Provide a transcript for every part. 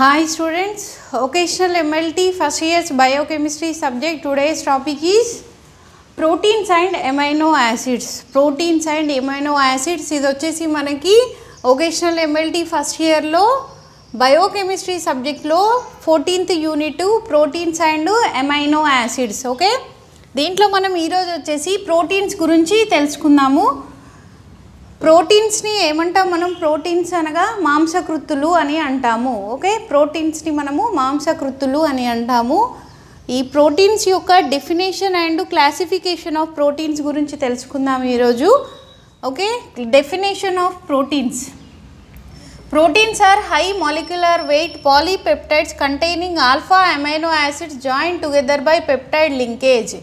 Hi students, occasional MLT first year's biochemistry subject. Today's topic is proteins and amino acids. Proteins and amino acids ఇది వచ్చేసి మనకి occasional MLT first ఇయర్లో biochemistry సబ్జెక్ట్లో 14th unit proteins and amino acids. Okay, దీంట్లో మనం ఈరోజు వచ్చేసి proteins గురించి తెలుసుకుందాము. ప్రోటీన్స్ని ఏమంటాం మనం? ప్రోటీన్స్ అనగా మాంసకృత్తులు అని అంటాము. ఓకే, ప్రోటీన్స్ని మనము మాంసకృత్తులు అని అంటాము. ఈ ప్రోటీన్స్ యొక్క definition and classification of proteins గురించి తెలుసుకుందాం ఈరోజు. Okay, definition of proteins. Proteins are high molecular weight polypeptides containing alpha amino acids joined together by peptide linkage.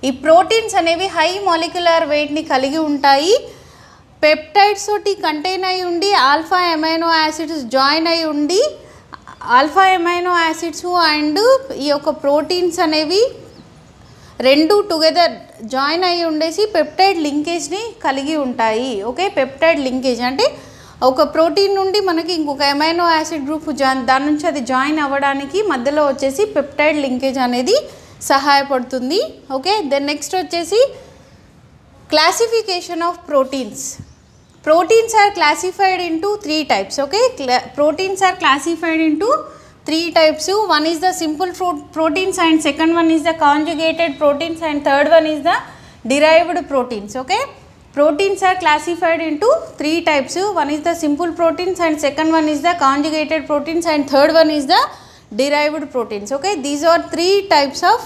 ఈ ప్రోటీన్స్ అనేవి హై మాలిక్యులర్ వెయిట్ని కలిగి ఉంటాయి, పెప్టైడ్స్ తోటి కంటైన్ అయి ఉండి ఆల్ఫా అమైనో యాసిడ్స్ జాయిన్ అయి ఉండి ఆల్ఫా అమైనో యాసిడ్స్ అండ్ ఈ యొక్క ప్రోటీన్స్ అనేవి రెండు టుగెదర్ జాయిన్ అయి ఉండేసి పెప్టైడ్ లింకేజ్ని కలిగి ఉంటాయి. ఓకే, పెప్టైడ్ లింకేజ్ అంటే ఒక ప్రోటీన్ నుండి మనకి ఇంకొక అమైనో యాసిడ్ గ్రూప్ దాని నుంచి అది జాయిన్ అవ్వడానికి మధ్యలో వచ్చేసి పెప్టైడ్ లింకేజ్ అనేది సహాయపడుతుంది. ఓకే, దెన్ నెక్స్ట్ వచ్చేసి classification of proteins. Proteins are classified into 3 types. Okay, proteins are classified into 3 types. One is the simple proteins and second one is the conjugated proteins and third one is the derived proteins. Okay, proteins are classified into 3 types. One is the simple proteins and second one is the conjugated proteins and third one is the derived proteins. Okay, these are 3 types of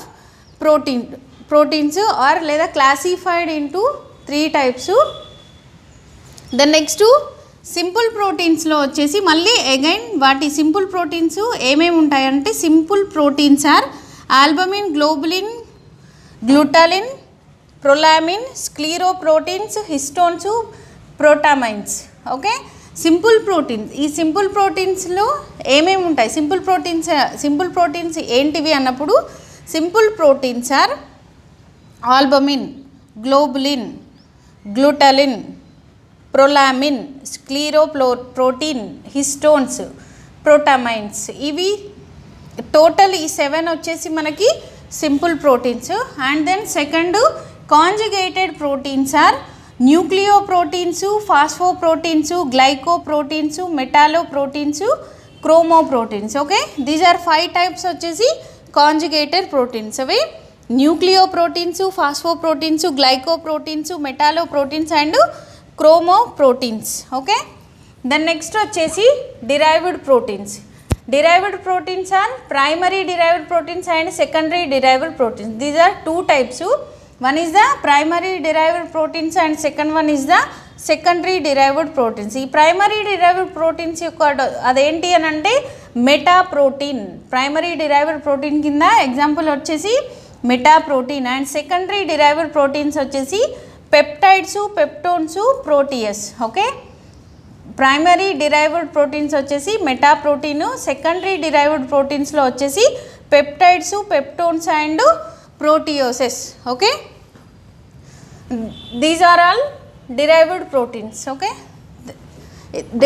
proteins or లేదా classified into 3 types. The next simple ప్రోటీన్స్లో వచ్చేసి మళ్ళీ again వాటి simple proteins ఏమేమి ఉంటాయంటే simple proteins are albumin, globulin, glutelin, prolamin, scleroproteins, histones, protamines. Okay, simple proteins. ఈ simple ప్రోటీన్స్లో ఏమేమి ఉంటాయి? సింపుల్ ప్రోటీన్స్ ఏంటివి అన్నప్పుడు simple proteins are albumin, globulin, glutelin, prolamin, scleroprotein, histones, protamines. ఇవి టోటల్ ఈ 7 వచ్చేసి మనకి simple proteins. And then second conjugated proteins are nucleoproteins, phosphoproteins, glycoproteins, metalloproteins, chromoproteins. Okay, these are 5 types వచ్చేసి కాంజుగేటెడ్ ప్రోటీన్స్. అవి nucleoproteins, phosphoproteins, glycoproteins, metalloproteins and chromoproteins. Okay, then next వచ్చేసి derived proteins. Derived proteins are primary derived proteins and secondary derived proteins. These are 2 types. One is the primary derived proteins and second one is the secondary derived proteins. ఈ primary derived proteins యొక్క అదేంటి అని అంటే meta protein. Primary derived protein కింద example వచ్చేసి meta protein. And secondary derived proteins వచ్చేసి peptides, peptones, proteoses. Okay, primary derived proteins వచ్చేసి meta protein, secondary derived ప్రోటీన్స్లో వచ్చేసి peptides, peptones and proteoses. Okay, these are all derived proteins. Okay,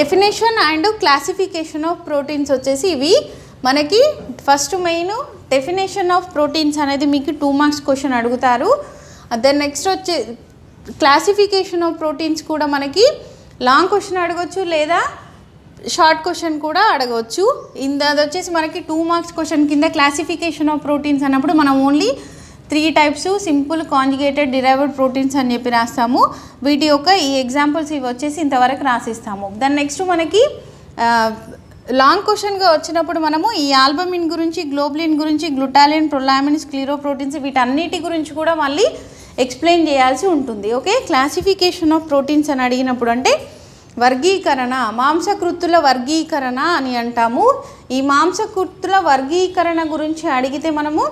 definition and classification of proteins వచ్చేసి ఇవి మనకి. First main definition of proteins అనేది మీకు 2 marks question అడుగుతారు. Then next వచ్చే క్లాసిఫికేషన్ ఆఫ్ ప్రోటీన్స్ కూడా మనకి లాంగ్ క్వశ్చన్ అడగవచ్చు లేదా షార్ట్ క్వశ్చన్ కూడా అడగవచ్చు. అది వచ్చేసి మనకి 2 marks క్వశ్చన్ కింద క్లాసిఫికేషన్ ఆఫ్ ప్రోటీన్స్ అన్నప్పుడు మనం only 3 types simple, conjugated, derived proteins అని చెప్పి రాస్తాము. వీటి యొక్క ఈ ఎగ్జాంపుల్స్ ఇవి వచ్చేసి ఇంతవరకు రాసిస్తాము. దాని నెక్స్ట్ మనకి లాంగ్ క్వశ్చన్గా వచ్చినప్పుడు మనము ఈ ఆల్బమిన్ గురించి, గ్లోబులిన్ గురించి, గ్లూటాలిన్, ప్రొలామిన్, స్క్లీరోప్రోటీన్స్ వీటన్నిటి గురించి కూడా మళ్ళీ ఎక్స్ప్లెయిన్ చేయాల్సి ఉంటుంది. ఓకే, క్లాసిఫికేషన్ ఆఫ్ ప్రోటీన్స్ అని అడిగినప్పుడు అంటే వర్గీకరణ, మాంసకృత్తుల వర్గీకరణ అని అంటాము. ఈ మాంసకృత్తుల వర్గీకరణ గురించి అడిగితే మనము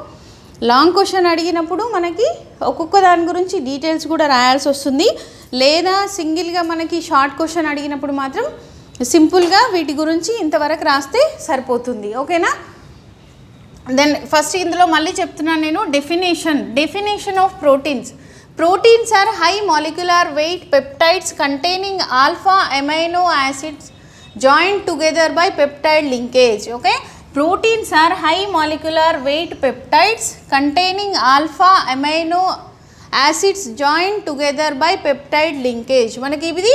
లాంగ్ క్వశ్చన్ అడిగినప్పుడు మనకి ఒక్కొక్క దాని గురించి డీటెయిల్స్ కూడా రాయాల్సి వస్తుంది. లేదా సింగిల్గా మనకి షార్ట్ క్వశ్చన్ అడిగినప్పుడు మాత్రం సింపుల్గా వీటి గురించి ఇంతవరకు రాస్తే సరిపోతుంది. ఓకేనా? దెన్ ఫస్ట్ ఇందులో మళ్ళీ చెప్తున్నాను నేను definition of proteins. Proteins are high molecular weight peptides containing alpha amino acids joined together by peptide linkage. Okay, proteins are high molecular weight peptides containing alpha amino acids join together by peptide linkage. మనకి ఇది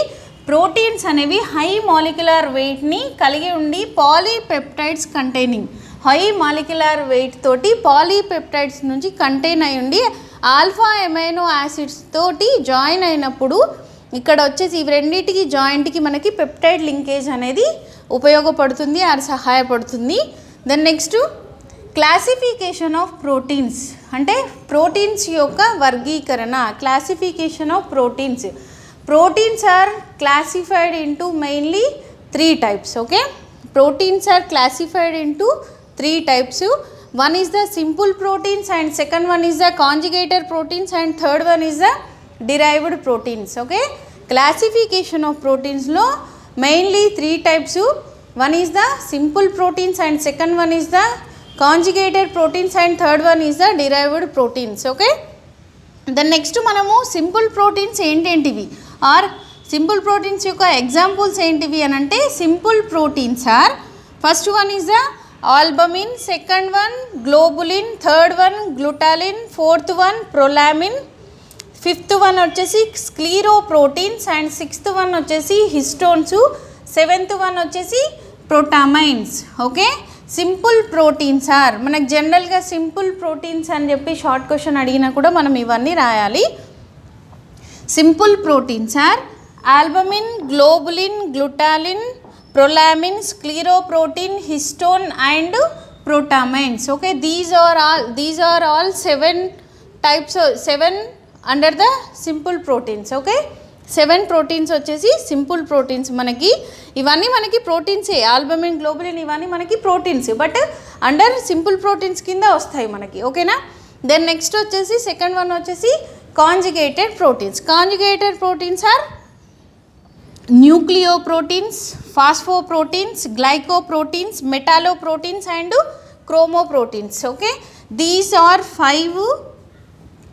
proteins అనేవి high molecular వెయిట్ని కలిగి ఉండి polypeptides containing, high molecular weight తోటి polypeptides నుంచి contain అయి ఉండి ఆల్ఫా అమైనో యాసిడ్స్ తోటి జాయిన్ అయినప్పుడు ఇక్కడ వచ్చేసి ఇవి రెండింటికి జాయింట్కి మనకి పెప్టైడ్ లింకేజ్ అనేది ఉపయోగపడుతుంది, అది సహాయపడుతుంది. Then next classification of proteins, అంటే ప్రోటీన్స్ యొక్క వర్గీకరణ. Classification of proteins. Proteins are classified into mainly 3 types. Okay, proteins are classified into 3 types. One is the simple proteins and second one is the conjugated proteins and third one is the derived proteins. Okay, classification of proteins lo mainly 3 types. One is the simple proteins and second one is the conjugated proteins and third one is the derived proteins. Okay, then next మనము simple proteins ఏంటేంటివి or simple proteins యొక్క examples ఏంటివి అని అంటే simple proteins are first one is the albumin, second one globulin, third one glutelin, fourth one prolamin, fifth one వచ్చేసి scleroproteins and sixth one వచ్చేసి histones, seventh one వచ్చేసి protamines. Okay, simple proteins are మనకు జనరల్గా simple proteins అని చెప్పి short question అడిగినా కూడా మనం ఇవన్నీ రాయాలి. Simple proteins are albumin, globulin, glutelin, prolamin, scleroprotein, histone and protamines. Okay, these are all 7 types, 7 under the simple proteins. Okay, 7 proteins వచ్చేసి సింపుల్ ప్రోటీన్స్. మనకి ఇవన్నీ మనకి ప్రోటీన్సే, ఆల్బమిన్, గ్లోబులిన్ ఇవన్నీ మనకి proteins, but under simple proteins కింద వస్తాయి మనకి. ఓకేనా, దెన్ నెక్స్ట్ వచ్చేసి సెకండ్ వన్ వచ్చేసి conjugated proteins. Conjugated proteins are nucleoproteins, phosphoproteins, glycoproteins, metalloproteins and chromoproteins. Okay, these are 5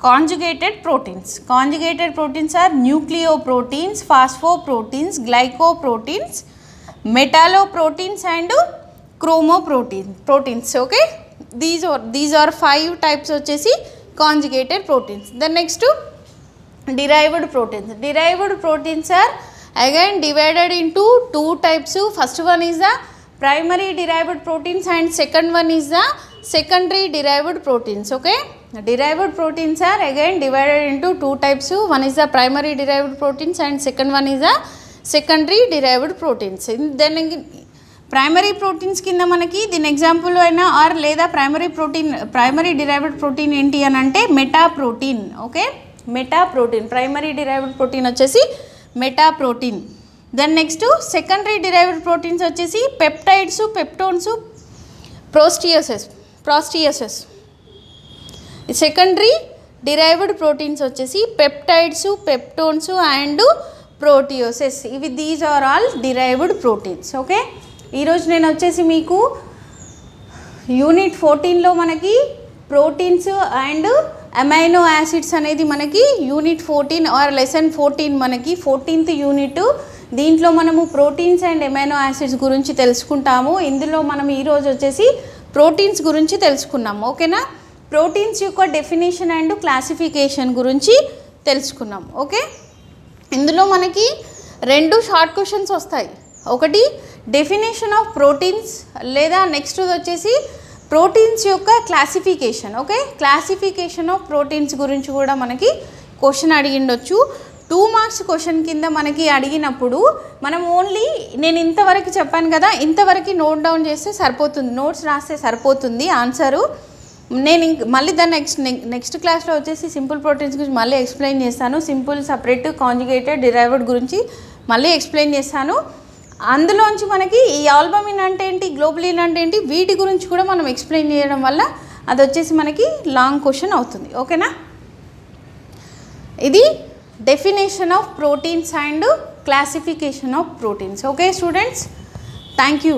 conjugated proteins. Conjugated proteins are nucleoproteins, phosphoproteins, glycoproteins, metalloproteins and chromoproteins. Okay, these are 5 types వచ్చేసి conjugated proteins. The next derived proteins. Derived proteins are again divided into 2 types. First one is the primary derived proteins and second one is the secondary derived proteins. Okay, derived proteins are again divided into 2 types. One is the primary derived proteins and second one is the secondary derived proteins. Then primary proteins కింద మనకి దీని example అయినా are లేదా primary derived protein ఏంటి అని అంటే meta protein. Okay, meta protein primary derived protein వచ్చేసి meta protein. Then next secondary derived proteins వచ్చేసి peptides, peptones, proteoses. Secondary derived proteins వచ్చేసి పెప్టైడ్స్, పెప్టోన్స్ అండ్ ప్రోటియోసెస్. ఇవి these are all derived proteins. Okay, ఈరోజు నేను వచ్చేసి మీకు unit 14లో మనకి proteins and amino acids అనేది మనకి యూనిట్ 14 ఆర్ లెసన్ 14 మనకి 14th యూనిట్. దీంట్లో మనము ప్రోటీన్స్ అండ్ అమైనో యాసిడ్స్ గురించి తెలుసుకుంటాము. ఇందులో మనం ఈరోజు వచ్చేసి ప్రోటీన్స్ గురించి తెలుసుకున్నాము. ఓకేనా, ప్రోటీన్స్ యొక్క డెఫినేషన్ అండ్ క్లాసిఫికేషన్ గురించి తెలుసుకున్నాం. ఓకే, ఇందులో మనకి 2 షార్ట్ క్వశ్చన్స్ వస్తాయి. ఒకటి డెఫినేషన్ ఆఫ్ ప్రోటీన్స్, లేదా నెక్స్ట్ వచ్చేసి ప్రోటీన్స్ యొక్క classification. Okay, classification of proteins గురించి కూడా మనకి క్వశ్చన్ అడిగిండొచ్చు. 2 మార్క్స్ క్వశ్చన్ కింద మనకి అడిగినప్పుడు మనం ఓన్లీ నేను ఇంతవరకు చెప్పాను కదా, ఇంతవరకు నోట్ డౌన్ చేస్తే సరిపోతుంది, నోట్స్ రాస్తే సరిపోతుంది ఆన్సరు. నేను మళ్ళీ దాన్ని నెక్స్ట్ క్లాస్లో వచ్చేసి సింపుల్ ప్రోటీన్స్ గురించి మళ్ళీ ఎక్స్ప్లెయిన్ చేస్తాను. సింపుల్, సపరేట్, కాంజుగేటెడ్, డిరైవ్డ్ గురించి మళ్ళీ ఎక్స్ప్లెయిన్ చేస్తాను. అందులోంచి మనకి ఈ ఆల్బమిన్ అంటే ఏంటి, గ్లోబులిన్ అంటే ఏంటి, వీటి గురించి కూడా మనం ఎక్స్ప్లెయిన్ చేయడం వల్ల అది వచ్చేసి మనకి లాంగ్ క్వశ్చన్ అవుతుంది. ఓకేనా, ఇది definition of proteins and classification of proteins. Okay students, thank you.